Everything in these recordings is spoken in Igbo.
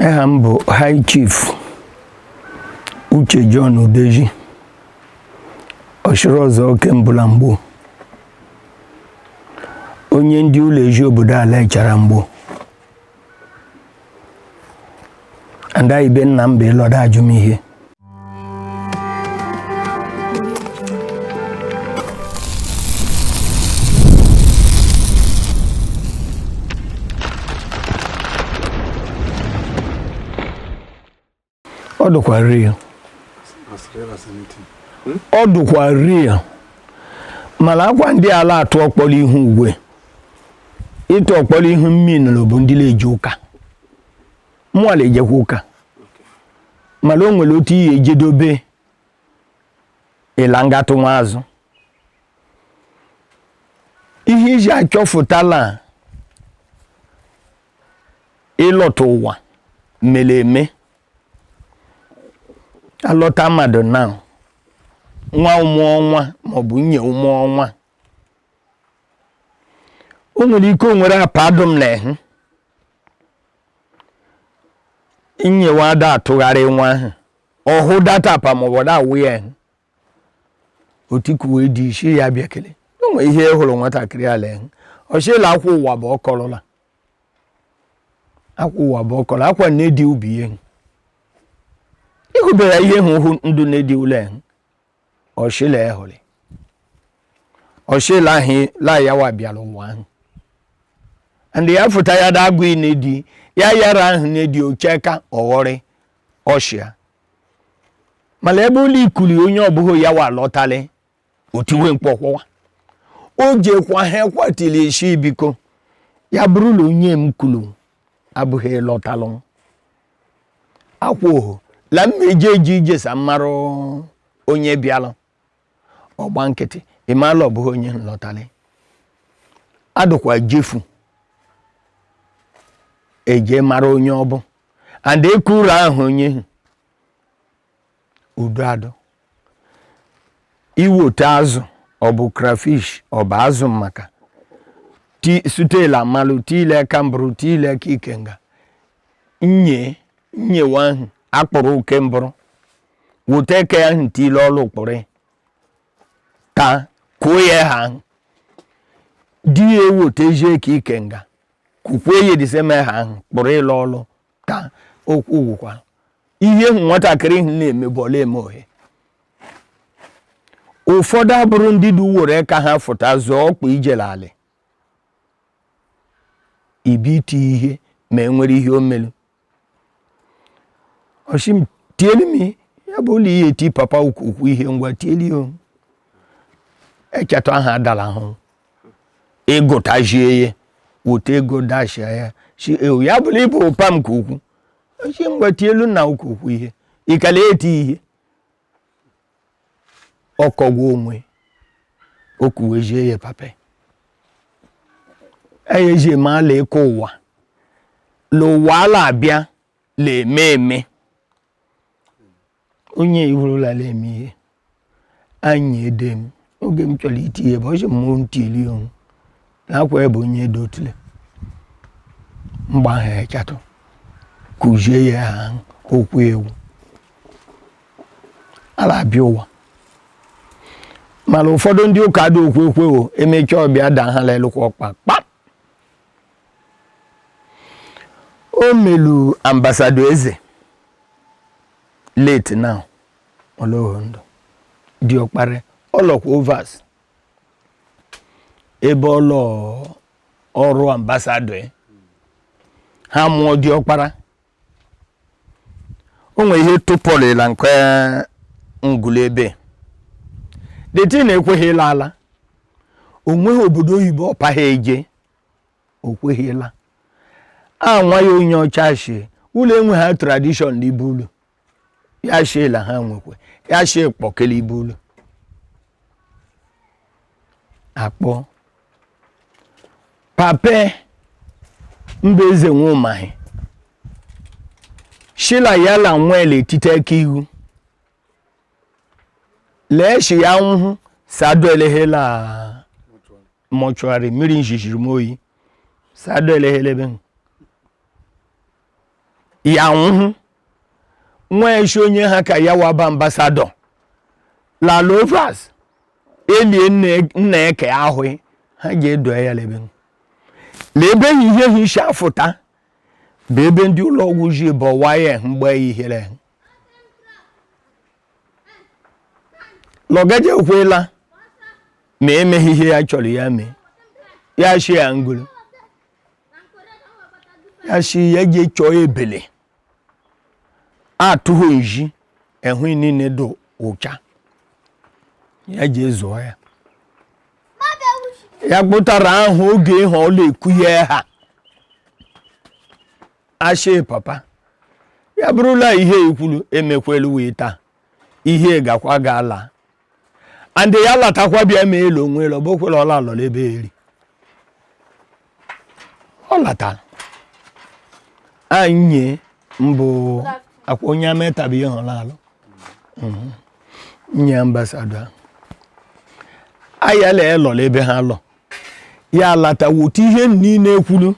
Hambo High Chief Uche John Udeji Oshirozo Kembulambo onye ndị ụlọ eji obodo ala echara mgbo anda ibe nna mbe lọda ajumihe ọdụkwa rie mala akwa ndị ala atụ ọkpọrọ ihu ugwe ịtụ ọkpọrọ ihu mmiri n'obo ndị leje ụka mụọ lejekwa ụka mala o nwere otu ihe ejedobe ịlangatụ nwazụ ihe iji achọfụtala ịlọta ụwa mere eme alọta mmadụ na nwa ụmụ ọnwa maọbụ nye ụmụ ọnwa o nwere ike o nwere apa adụm na ehu inyewa ada atụgharị nwa ahụ ọhụ data apa maọbụ da awụ ya ehu otikuwe dị isi ya bịa kele o nwere ihe hụrụ nwatakịrị ala ehu ọchịla akwa ụwa bụ ọkọrọla akwa ụwa bụ ọkọrọ akwa na-edi ubi ehu ihubere ihe hụ ndụ na-edi ụlọ ehu ọchịla ehụrụ ọchịla ahụ la ya wa bịara ụwa ahụ and ya fụta ya da agụ na-edi ya yara ahụ na-edi ocheka ọghọrị ọchịa mana ebe ụlọ ikuli onye ọbụghị ya wa lọtali otiwe mkpọkwọwa o jekwa ha kwatili isi biko ya bụrụla onye m kulu abụghị lọtalụ akwa oho la mmeje eji ijesa mmarụ onye bịalụ ọgba nkịtị ịmalụ ọbụghị onye nlọtali adụkwa jefu eje mara onye ọbụ and ekuru ahụ onye udo adụ iwote azụ ọbụ crayfish ọbụ azụ maka sutela malụ tile kamburu tile kikenga nyewa ahụ akpụrụ oke mbụrụ wote eke ahụ tile ọlụ kpụrụ ka kwuo ya ha di ya ewote jee ka ikenga kwukwe ya diseme ha ahụ kpụrụ ịlụ ọlụ ka okwu gwụkwa ihe hụ nwatakịrị hụ na-eme bọọlụ eme ohe ụfọdụ abụrụ ndị dị were ka ha fụta zụọ ọkpa ijele alị ibiti ihe ma enwere ihe o melu ọchịm tielu mi ya bụ ụlọ ihe ti papa ukwu ihe ngwa tieli o echetọ aha adala ahụ ịgụtajie ya wote ego dashia ya shi ya bụla ịbụ ụpa m ka ukwu ọchị ngwa tielu na ukwu ihe ịkala eti ihe ọkọgwa onwe okwuwejie ya papa eyeji ma la ịkọ ụwa l'ụwa ala abịa la eme eme onye iwurula la eme ihe anyị edem oge m chọrọ iti ihe bụ ọchị mmụọ ntili onwe na-akwa ebe onye dotule mgbe ahụ echatụ kụzie ya ha okwu ewu ala abịa ụwa mana ụfọdụ ndị ụka dị okwu ekwewo emecha ọbịa da ha lelụkwa ọkpa kpap o melu ambassador eze late now olohondo dị ọkpara ọlọkwa overs ebe ọlọ ọrụ ambassador ha mụọ dị ọkpara o nwere ihe tụpọlịla nke ngụlụ ebe deti na-ekweghị ịla ala onweghị obodo oyibo ọpa ha eje okweghị ịla anwa ya onye ọcha shie ụlọ enwe ha tradishọn n'ibu ụlọ ya shiela ha nwekwe ya shie kpọkele ibu ụlọ akpọ pape mba eze nwe ụmaghị shila ya la nwele etite aka ihu lee shi ya nwụhụ sado elehela mọchụarị mmiri njijiri m oyi sado elehelebe ya hu nwa shonye ha ka ya waba ambassador la lovers elie nne ke ahụ ha ga-edo ya lebe ihe hisha afụta bụ ebe ndị ụlọ ọgwụ ji bụ waye mgbe ihere lọgaje kwela ma emeghị ihe ya chọrọ ya mee ya shi ya ngulu ya shi ya je chọọ ebele atụghị nji ehụ niile do ụcha ya je zụọ ya ya kpụtara ahụ oge ihe ọla ekwuye ha ashe papa ya bụrụla ihe ikwulu emekwelu wee taa ihe gakwa ga-ala and ya latakwa bịa ma elu onwe elu ọbụkwela ọla alọla ebe eri ọ latara anyị mbụ akwa onye ametabi ihe ọla alụ nye ambassador ayala elọla ebe ha lọ ya lata wuti ihe niile ekwulu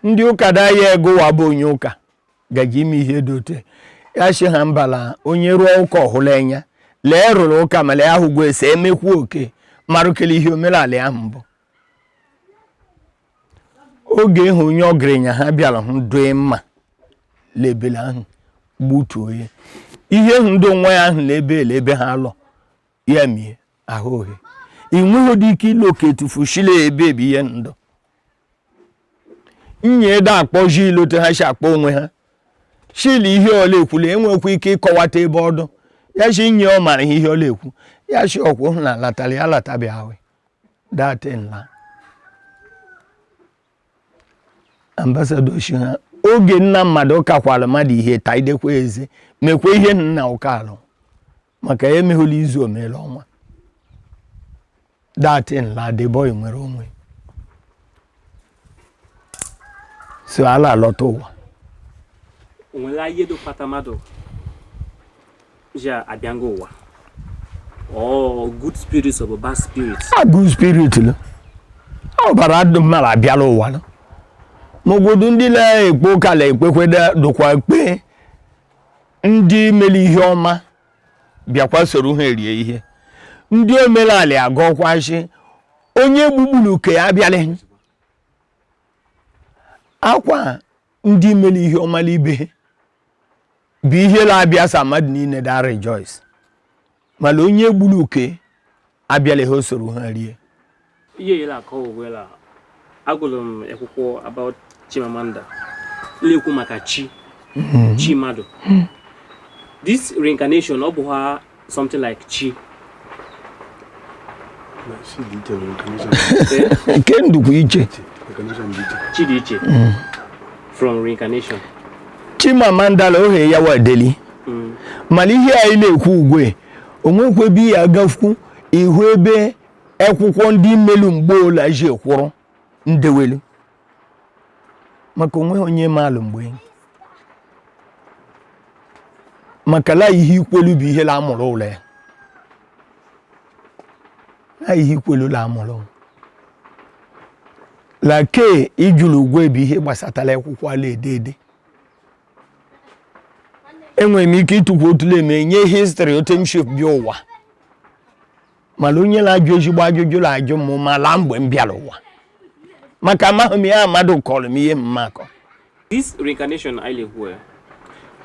ndị ụka da ya ego wa bụ onye ụka gaji ime ihe dote ya shi ha mbala onye ruo ụka ọhụla enya lee rụrụ ụka ma lee ahụ gwa ese emekwu oke marụkele ihe omenala ahụ mbụ oge ịhụ onye ọgịrịnya ha bịara hụ doe mma lebele ahụ gbutuo ya ihe hụ ndị nwa ya ahụ lebe ha lọ ya mie ahụ ohe inweghị dị ike iloketi fushile ebe ihe ndụ nye da akpọ ji ilote ha shi akpọ onwe ha shili ihe ọla ekwulu enwekwa ike ịkọwata ebe ọdụ ya shi nye ọ mara ihe ọla ekwu ya shi ọkwụ na latara ya latabi ahụ datinla ambassador shi ha oge nna mmadụ kakwara mmadụ ihe taidekwa eze mekwa ihe nna ụka alụ maka ya emeghụla izu omere ọnwa datinla the boy nwere onwe so ala alọta ụwa onwere ihe do kpata mmadụ ji abịango ụwa or good spirits or bad spirits good spirit lo ọ bara adụ mmadụ abịala ụwa lo mogodu ndị na-ekpe ụka la ekpekweda dụkwa ekpe ndị mere ihe ọma bịakwa soro ha erie ihe ndị omenala agọkwashi onye gbugburu ke abịala akwa ndị mere ihe ọma ibe bụ ihe la-abịa sa mmadụ niile da rejoice mana onye gburu ke abịala ha soro ha rie ihe yela akọ owela agụrụ m akwụkwọ about Chimamanda lekwu maka chi mmadụ this reincarnation ọ bụ ha something like chi nke ndukwu iche chi dị iche from reincarnation Chimamanda la ohe ya wadeli mana ihe anyị na-ekwu ugwe onwekwebi ya agafukwu ihu ebe akwụkwọ ndị mmelu mgbe ụla ji ekwụrụ ndewelu maka onwe onye maalụ mgbe maka la ihe ikwelu bụ ihe la amụrụ ụlọ ya la ihe ikwelu la amụrụ la ke ijulu ugwe bụ ihe gbasatala akwụkwọ ala ede enwere m ike ịtụkwa otule eme nye history otemship bịa ụwa mana onye na-ajụ ezigbo ajụjụ la ajụ m ma la mgbe m bịara ụwa maka amaghị m ya mmadụ kọrọ m ihe mmakọ this reincarnation I were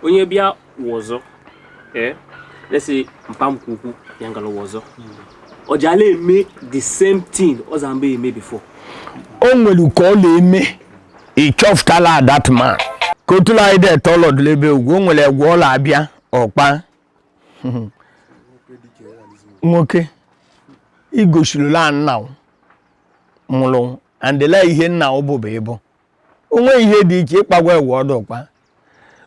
onye bịa wọzọ let's say mpamkwukwu ya ngalo wọzọ ọ jala eme the same thing ọ zambe eme before o nwere ka ọ na-eme ịchọftala that man kotula ide tọlọdụ ebe ugwu o nwere egwu ọla abịa ọkpa nwoke igosirila nna mụrụ andela ihe nna ụbụba ịbụ onwe ihe dị iche ịkpagwa egwu ọdụ ọkpa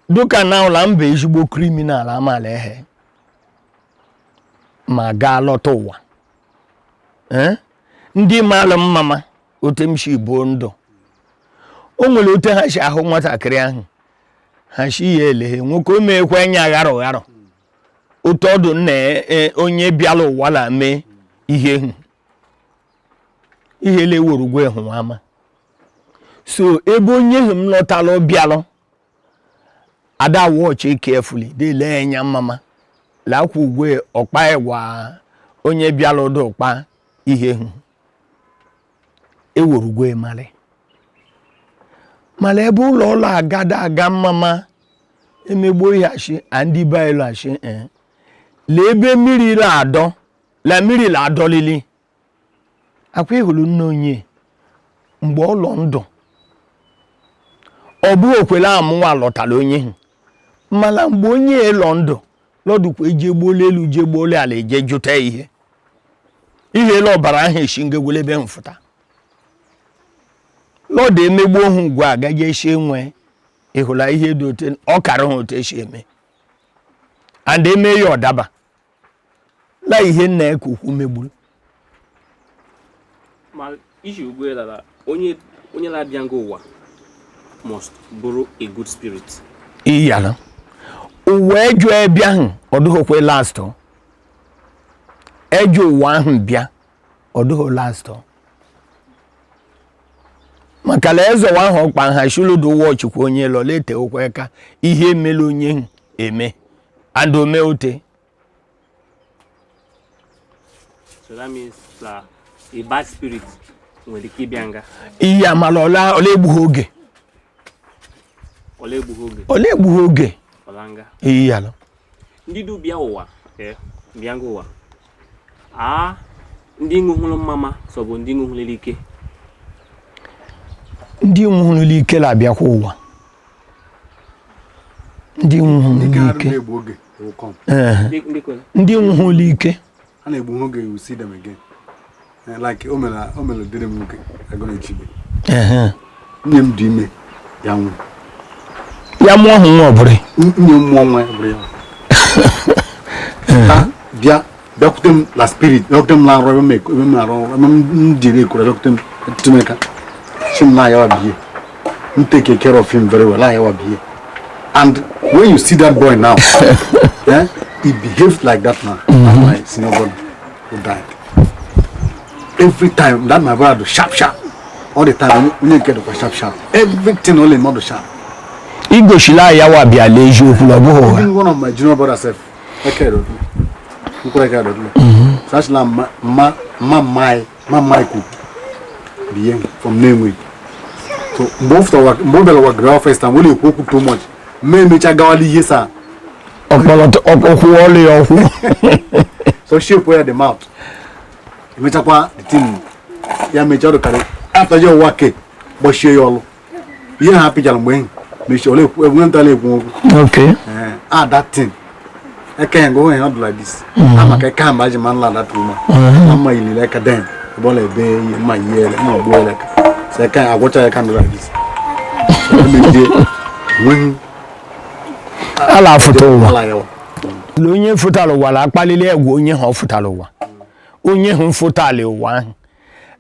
duka na ụla mba ezigbo kriminal amaala ehe ma gaa lọta ụwa ndị maalụ mmama otemshi bụ ndụ o nwere ote ha si ahụ nwatakịrị ahụ ha si ya eleghe nwoke o meekwa nya gharọ gharọ otu ọdụ nna onye bịala ụwa la mee ihe lewerugwe hụ ama so ebe onye hụ m lọtalụ bịalụ ada watch it carefully they lay nya mama la ku gwe okpa ewa onye bialo do pa ihe hu eworugwe male ebe ụlọ aga mama emegbo ihe ashi andi bailo ashi lebe mmiri la ado la mmiri la adolili akwa ihulu nna onye mgbe ụlọ ndụ ọ bụ okwele amụwa lọtala onye hu mala mgbe onye ịlọ ndụ lọdụkwa eje gbole elu je gbole ala eje jụta ihe lọ bara ahụ eshi ngegwele ebe mfụta lọdụ emegbo ohu gwa agaghị eshi enwe ịhụla ihe dị ote ọ kara ha otu eshi eme and eme ya ọdaba la ihe nna ya kwukwu megburu ma iji ugwe dara onye na-abịa nga ụwa must borrow a good spirit iyala ụwa eju ebịa ahụ ọdụghọkwe last eju ụwa ahụ bịa ọdụghọ last maka la ezowa ahụ ọkpa ha shuludo watch kwa onye lọ lete okwe ka ihe emele onye eme and ome ote so that means a bad spirit nwere ike ịbịa nga ihe amala ọla egbughị oge ọlanga iyala ndị du bịa ụwa bịa nga ụwa ndị nwụhụrụ mama so bụ ndị nwụhụrụ ike ndị nwụhụrụ ike la-abịakwa ụwa ndị nwụhụrụ ike ndị nwụhụrụ ike a na-egbu oge you see them again like omela dịrị m nwoke agụna echibe nne m dị ime ya nwụ ya mụọ hụ nwa ọbụrụ nne m mụọ nwa ọbụrụ ya bịakwute m la spirit bịakwute m la nrọ ebe m na-arụ ọrụ ebe m jiri ekwura bịakwute m etumeka chim na ayawa biye m take care of him very well ayawa biye and when you see that boy now he behaved like that man. That's my senior brother who died. Every time that my brother do sharp all the time when you get to sharp everything only not the sharp. Igoshila yawa bi aleju okulobo. Even one of my junior brothers self okay do. Such la my cook bien from name so both of our girl first time we cook too much me cha gawali yesa so shape where the mouth imechakwa the thing ya mecha do kare after your work but share your you happy jal mwen me sure le tale ku okay that thing I can't go and like this I'm like I can't imagine man like that woman I'm like a den bole be my year no boy like so I can't do like this when ala foto wa onye futalo wala akpalile egwu onye ha futalo wa onye hu futale wa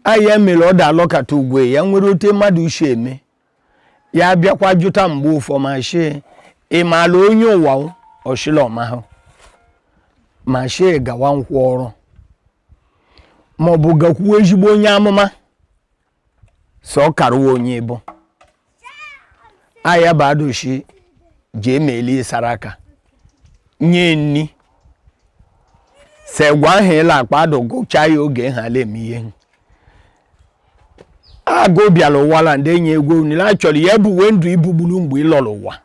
aya mere oda lokata ugwe ya nwere ote mmadụ uche eme ya bịakwa juta mgbe ụfọ she ịmala onye ụwa oshilo ma she gawa nkwụ ọrụ ma ọ bụ gakwu ezigbo onye amụma so karuo onye bụ aya badoshi je meli saraka nye nni se gwa hela akpado go chai oge ha le mi ihe ago bialo wala ndenye egwu ni la chori yebu wendu ibugbulu mgbe ilolo wa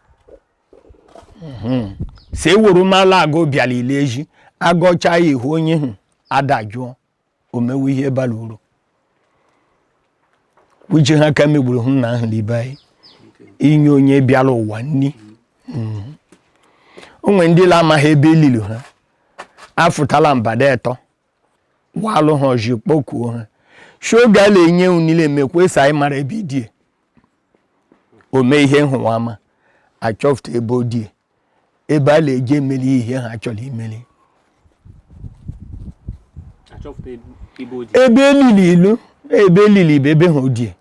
se woro mala ago bialo ileji ago chai ihu onye hu adaju omewu ihe baluru wuje ha ka megburu hu na ahụ libai inye onye bialo wa nni onwe ndị la amaghị ebe elilo ha afụtala mbada eto walụ ha oji kpokuo ha shoga la enye unile emekwe sai mara ebe die o mee ihe nhụwama achọfta ebe odie ebe a na-eje emeli ihe ha chọrọ imeli ebe elili ilu ebe elili bụ ebe ha odie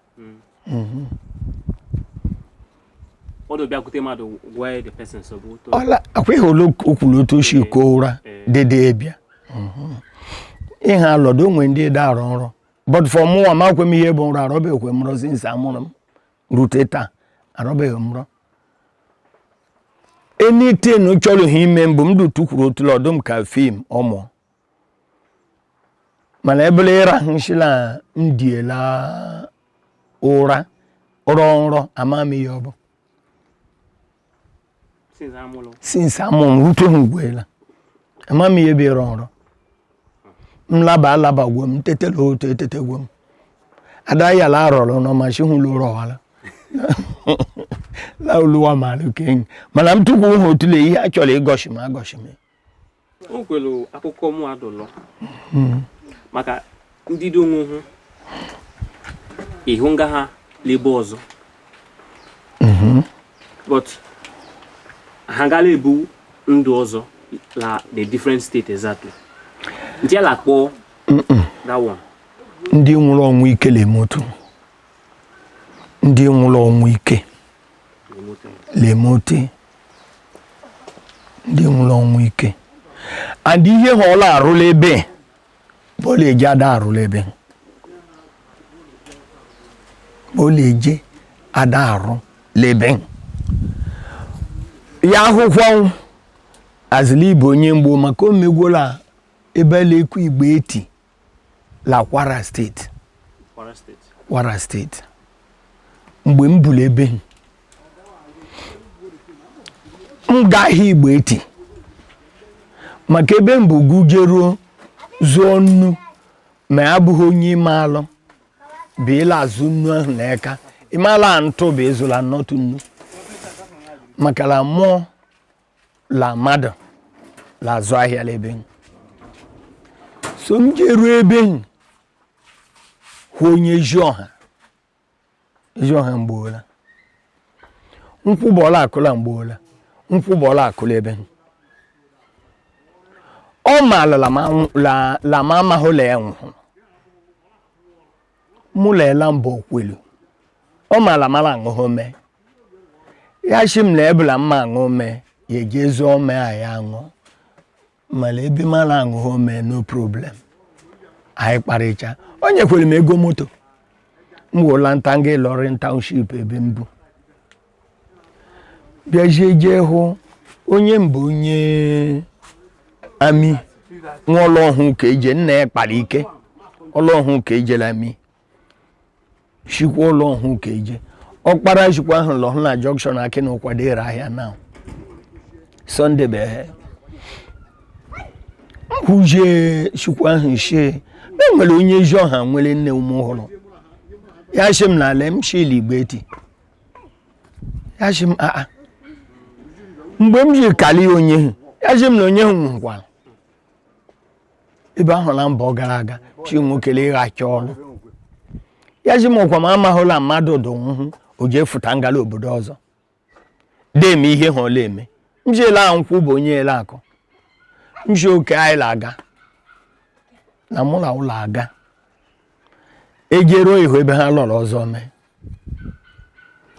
Odo biakute mado where the person so go to ola akwe holo okulu to shi ko ura dede ebia ihe lodo nwe ndi da ronro but for mo amakwe mi yebo nro arobe kwe mro since amunum ruteta arobe mro anything no cholo hime mbumdu tukuro tulodum ka film omo mana ebele ra nshila ndiela ora oro amami yobo since amom ruto ngwela amami yebe ro mlaba gwom tetelo tetete gwom ada ya la ro no ma shi hu lo ro wala la uluwa malu king mana mtuku ho tule yi actually goshima onkwelu akụkọ mụ adụlọ maka ndị dị onwe hụ ịhụ nga ha lebe ọzọ but ha gala ebu ndụ ọzọ la the different state exactly ndị ala kpọ that one ndị nwụrụ ọnwụ ike lemoto ndị nwụrụ ọnwụ ike lemote ndị nwụrụ ọnwụ ike and ihe hola arụla ebe bole eje ada arụla ebe bole eje ada arụ lebe ya akwụkwọ azili Igbo onye mgbo maka omegwola ebe lekwu Igbo eti la Kwara State mgbe m bụrụ ebe m gaghị Igbo eti maka ebe mbụ gujeruo zụọ nnu ma abụghị onye ime alụ bụ ịla azụ nnu ahụ n'eka imala ntụ bụ ịzụla nnọtụ nnu maka la mụọ la mmadụ la azụ ahịa ebe so m jeruo ebe hụ onye ji ọha mgbola nkwụbọla akụla mgbola nkwụbọla akụla ebe ọ maala la mama ho le enwu mu le la mbo kwelu ọ maala mala ngo me ya shim le ebula mma ngo me ye jezo me aya ngo mala ebi mala ngo me no problem ai kparicha onye kwelu m ego moto mwola ntange Lorin Township ebe mbu bia jeje ho onye mbu onye ami Ọlọ́hun keje nne kpara ike Ọlọ́hun keje la mi shikwa Ọlọ́hun keje ọkpara shikwa ahụ lọ na junction akinu kwade rahia now Sunday be huje shikwa ahụ she nwere onye jo ha nwere nne umu holo ya shim na lem shili gbeti ya shim mgbe m ji kali onye ya shim na onye nkwa ebe ahụ na mbọ gara aga chi nwokele ịghachi ọrụ ya ji m ọkwa ma amahụla mmadụ dụ nhụ o ji efuta ngala obodo ọzọ deme ihe ha ọla eme njela nkwụ bụ onye ele akụ nji oke anyị laga na mụ na ụlọ aga ejero ihu ebe ha lọrọ ọzọ mee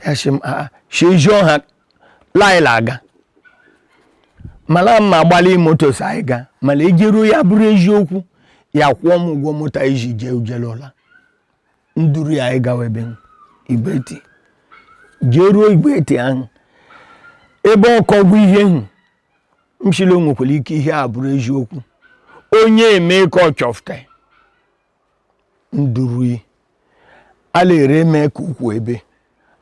ya shi m shiji ọha laịla aga mala ma gbali moto sai ga mala ejeru ya bụrụ eziokwu ya kwụọ m ụgwọ moto iji je ujelola nduru ya gawa ebe Igbeti jeruo Igbeti ahụ ebe ọkọgwụ ihe hụ mshilo nwekwara ike ihe a bụrụ eziokwu onye eme ka ọ chọfta nduru ala ere eme ka ukwu ebe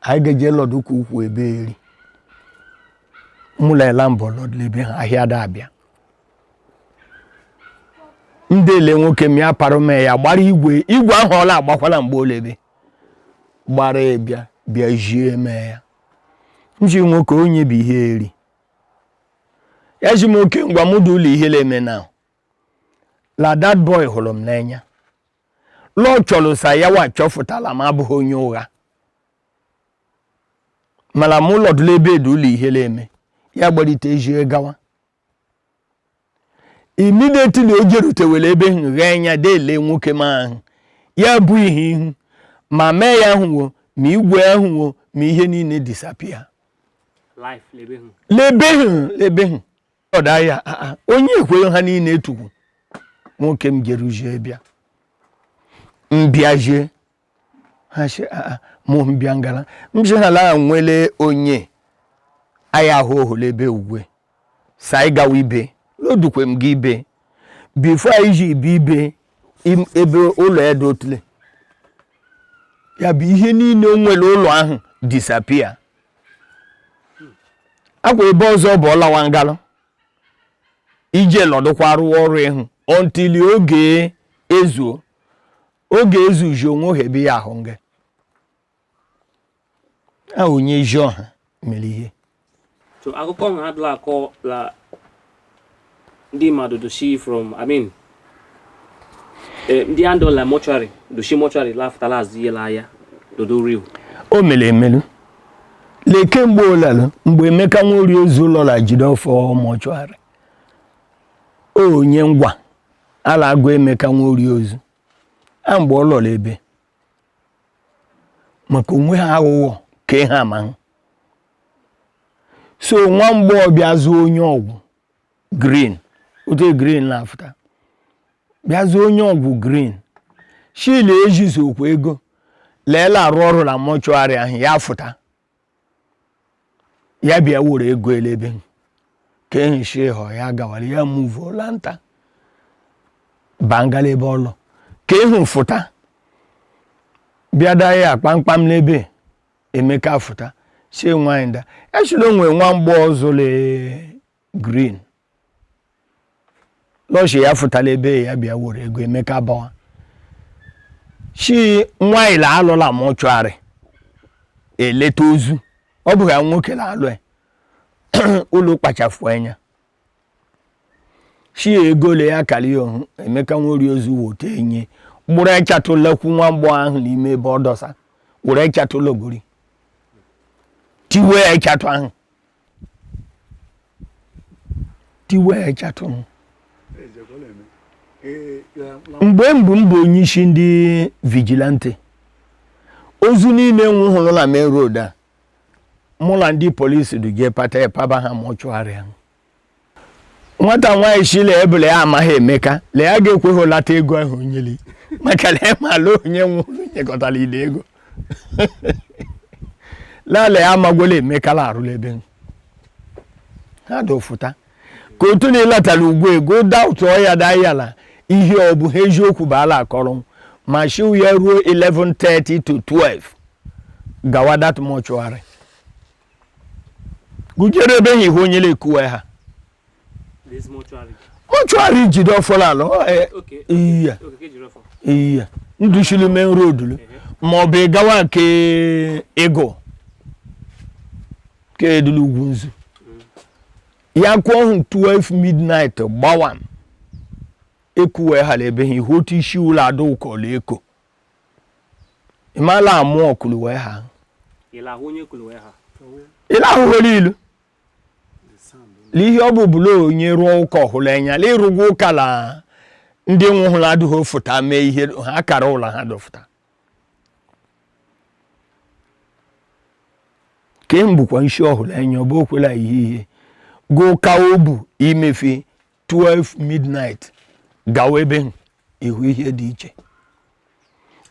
anyị ga-eje lọdụ ka ukwu ebe eri mula lambo lodlebe ahịa da abịa ndele nwoke m ya parome ya gbara igwe ahụ ọla agbakwala mgbe olebe gbara bịa jie me ya nji nwoke onye bụ ihe eri ya ji m oke ngwa mụdụ ụlọ ihe leme na la that boy hụrụ m n'anya lọ chọrọ sa ya wa chọfụtala ma abụghị onye ụgha mala mụ lọdụlebe ụlọ ihe leme ya gbalite ejie gawa immediately o jerutewele ebe ghenya dele nwoke ma ahụ ya bụ ihe ihu ma mee ya ahụ ma igwe ahụ ma ihe niile disappear life lebe hụ ọda ya onye ekwe ha niile etukwu nwoke m jerujie bịa mbịaje ha shi mụ mbịa ngala mji hala nwele onye aya ho lebe ugwe sai gawa ibe lodukwe m gị ibe before iji ibe ebe ụlọ edo tule ya bụ ihe niile o nwere ụlọ ahụ disappear akwa ebe ọzọ bụ ọlawa ngalụ ije lọdụkwa arụ ọrụ ịhụ until oge ezuji onwe hebe ya ahụ nge a onye ji ọha mere ihe so akụkọ ha adịla akọ la ndị mmadụ doshi from ndị andọ la mortuary doshi mortuary lafutala azụ yela ya dodo real o mere emelu leke mgbe olalụ mgbe Emeka Nworie ozu ụlọ la jide ọfọ mortuary onye ngwa ala agụ Emeka Nworie ozu a mgbe ọ lọrọ ebe maka onwe ha aghụghọ ka ha ama so nwa mgbe ọbịa zụ onye ọgwụ green ote green na-afụta bịa zụ onye ọgwụ green shile ejizo okwu ego leela arụ ọrụ na mọchụarị ahụ ya fụta ya bịa were ego elebe ka ehichie họ ya gawara ya muvuola nta bangala ebe ọlọ ka ehu fụta bịa daa ya kpamkpam n'ebe Emeka fụta sie nwanyị da ya chịrị onwe nwa mgbọ ọzọ le green lọshi ya fụtala ebe ya bịa were ego Emeka bawa shi nwanyị la alụla mọchụarị eleta ozu ọ bụ ya nwoke la alụ ụlọ kpachafu anya shi ego le ya kali ohu Emeka Nworie ozu wote enye gburu echatụlekwu nwa mgbọ ahụ n'ime ebe ọ dọsa were echatụlogori tiwe echatụ ahụ tiwe echatụ mgbe mbụ onye isi ndị vigilante ozu niile nwụhụrụ na main road a mụla ndị polisi duje pata epaba ha mọchụarị ahụ nwata nwaanyị shile ebele ya amaghị Emeka le ya ga-ekweghị lata ego ahụ onyeli maka na ịmala onye nwụrụ nyekọtara ile ego lala ya amagwala Emeka la arụla ebe ha dofụta ka otu na ịlatara ugwu ego daụtụ ọya dayala ihe ọ bụ ha eziokwu bụ ala akọrọ ma shiw ya ruo 11:30 to 12 gawa dat mọchụarị gujere ebe ihe onyele ekuwe ha this mortuary mọchụarị jide ọfọla alọ iya ndushili main road ma ọ bụ gawa ke ego ke edulu ugwu nzu ya kwọ hụ 12 midnight gbawan ekuwe ha lebe ha otu isi ụlọ adọ ụkọla eko ịmala amụ ọkụluwe ha ila onye kuluwe ha ila ahụhụrụ ilu n'ihe ọ bụ bụla onye rụọ ụka ọhụrụ anya la ịrụgwa ụka la ndị nwụhụrụ adịghị ofụta mee ihe ha kara ụlọ ha dọfụta ka mbụkwa isi ọhụrụ anya ọ bụ okwela ihe go ka obu imefe 12 midnight gawa ebe ihu ihe dị iche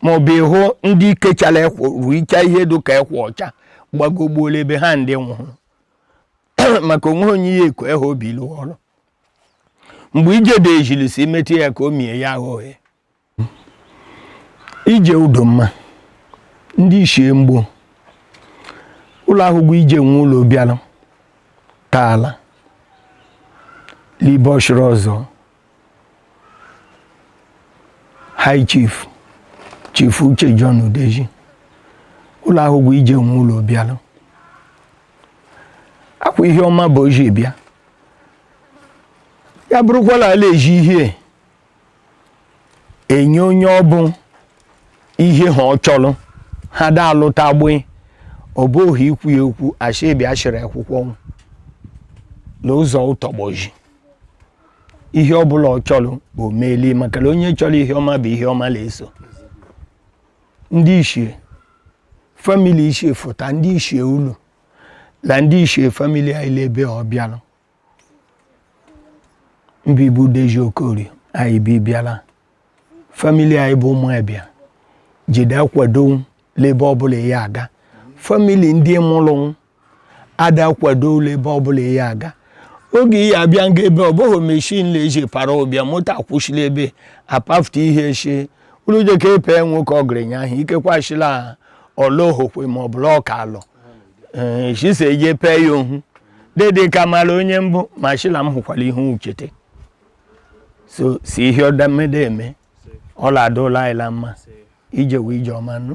ma ọ bụ ịhụ ndị kechala ekwo ruicha ihe dị ka ekwo ọcha gbagogbuola ebe ha ndị nwụhụ maka onwe onye ihe ekwe ha obi ilu ọrụ mgbe ije dị ejilisi imeti ya ka o mie ya aghọghị ije udo mma ndị ishie mgbo ụlọ ahụgwọ ije nwe ụlọ bịalụ taala libe ọchịrị ọzọ high chief Uche John Udeji ụlọ ahụgwọ ije nwe ụlọ bịalụ akwa ihe ọma bụ oji bịa ya bụrụkwala ala eji ihe enye onye ọ bụ ihe ha ọ chọrọ ha da alụta agbe ọ bụ ohi ikwu ya okwu ashebi ashịrị akwụkwọ n'ụzọ ụtọgboji ihe ọ bụla ọ chọrọ o meeli maka na onye chọrọ ihe ọma bụ ihe ọma na-eso ndị ishie famili ishie fụta ndị ishie ụlọ la ndị ishie famili anyị lebe ọ bịala mbibu Deji Okorie anyị bi bịala famili anyị bụ ụmụ ebịa jide akwado lebe ọbụla ya aga famili ndị mụrụ ada kwado ule ebe ọbụla ya aga oge ya abịa nga ebe ọbụghị meshin leji para ọbịa moto akwụsịla ebe apafta ihe echi ụlọje ka epe nwoke ọgịrịnya ahụ ikekwashila ọlọhokwe ma ọ bụla ọka alọ chise eje pe ya ohu dede ka mara onye mbụ ma shila m hụkwara ihe uchete so si ihe ọdamede eme ọla adụla ịla mma ije wee ije ọma nụ